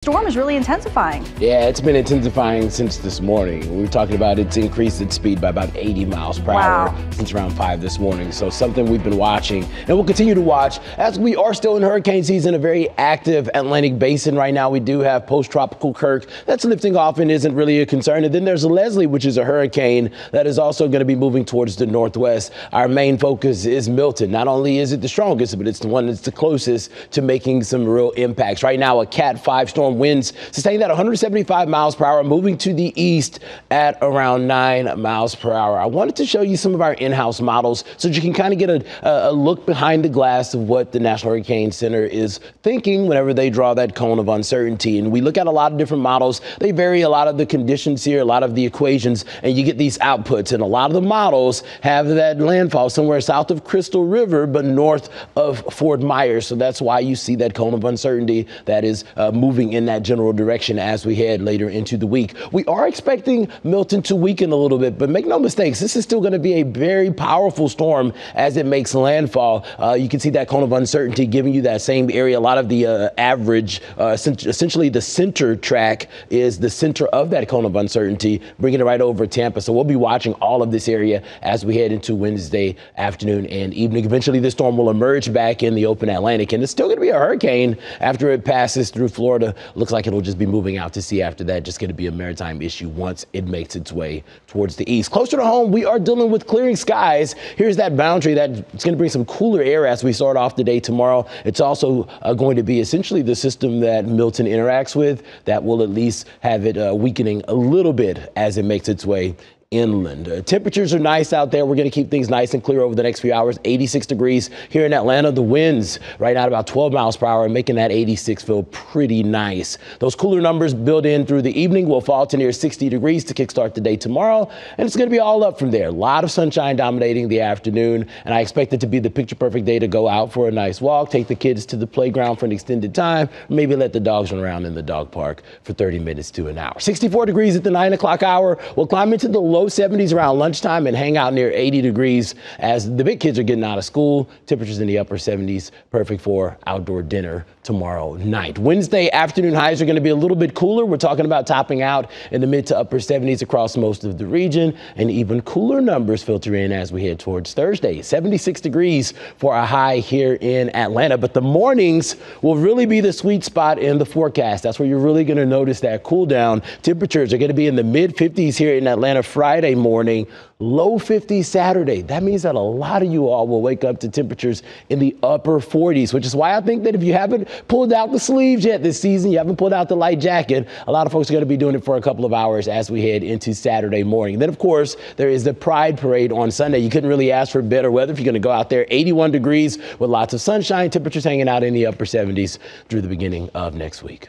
Storm is really intensifying. Yeah, it's been intensifying since this morning. We were talking about it's increased its speed by about 80 miles per hour since around 5 this morning. So something we've been watching and we'll continue to watch as we are still in hurricane season, a very active Atlantic basin right now. We do have post-tropical Kirk that's lifting off and isn't really a concern. And then there's Leslie, which is a hurricane that is also going to be moving towards the northwest. Our main focus is Milton. Not only is it the strongest, but it's the one that's the closest to making some real impacts. Right now, a Cat 5 storm winds sustained at 175 miles per hour, moving to the east at around 9 miles per hour. I wanted to show you some of our in-house models so that you can kind of get a look behind the glass of what the National Hurricane Center is thinking whenever they draw that cone of uncertainty. And we look at a lot of different models. They vary a lot of the conditions here, a lot of the equations, and you get these outputs. And a lot of the models have that landfall somewhere south of Crystal River, but north of Fort Myers. So that's why you see that cone of uncertainty that is moving in that general direction as we head later into the week. We are expecting Milton to weaken a little bit, but make no mistakes, this is still going to be a very powerful storm as it makes landfall. You can see that cone of uncertainty giving you that same area. A lot of the average, essentially the center track is the center of that cone of uncertainty, bringing it right over Tampa. So we'll be watching all of this area as we head into Wednesday afternoon and evening. Eventually, this storm will emerge back in the open Atlantic, and it's still going to be a hurricane after it passes through Florida. Looks like it'll just be moving out to sea after that. Just going to be a maritime issue once it makes its way towards the east. Closer to home, we are dealing with clearing skies. Here's that boundary that's going to bring some cooler air as we start off the day tomorrow. It's also going to be essentially the system that Milton interacts with that will at least have it weakening a little bit as it makes its way inland. Temperatures are nice out there. We're going to keep things nice and clear over the next few hours. 86 degrees here in Atlanta. The winds right now at about 12 miles per hour, making that 86 feel pretty nice. Those cooler numbers build in through the evening will fall to near 60 degrees to kickstart the day tomorrow. And it's going to be all up from there. A lot of sunshine dominating the afternoon. And I expect it to be the picture perfect day to go out for a nice walk, take the kids to the playground for an extended time, maybe let the dogs run around in the dog park for 30 minutes to an hour. 64 degrees at the 9 o'clock hour. We'll climb into the low 70s around lunchtime and hang out near 80 degrees as the big kids are getting out of school. Temperatures in the upper 70s, perfect for outdoor dinner tomorrow night. Wednesday afternoon highs are going to be a little bit cooler. We're talking about topping out in the mid to upper 70s across most of the region, and even cooler numbers filter in as we head towards Thursday. 76 degrees for a high here in Atlanta, but the mornings will really be the sweet spot in the forecast. That's where you're really going to notice that cool down. Temperatures are going to be in the mid 50s here in Atlanta Friday morning, low 50s Saturday. That means that a lot of you all will wake up to temperatures in the upper 40s, which is why I think that if you haven't pulled out the sleeves yet this season, you haven't pulled out the light jacket, a lot of folks are going to be doing it for a couple of hours as we head into Saturday morning. Then, of course, there is the Pride Parade on Sunday. You couldn't really ask for better weather if you're going to go out there. 81 degrees with lots of sunshine, temperatures hanging out in the upper 70s through the beginning of next week.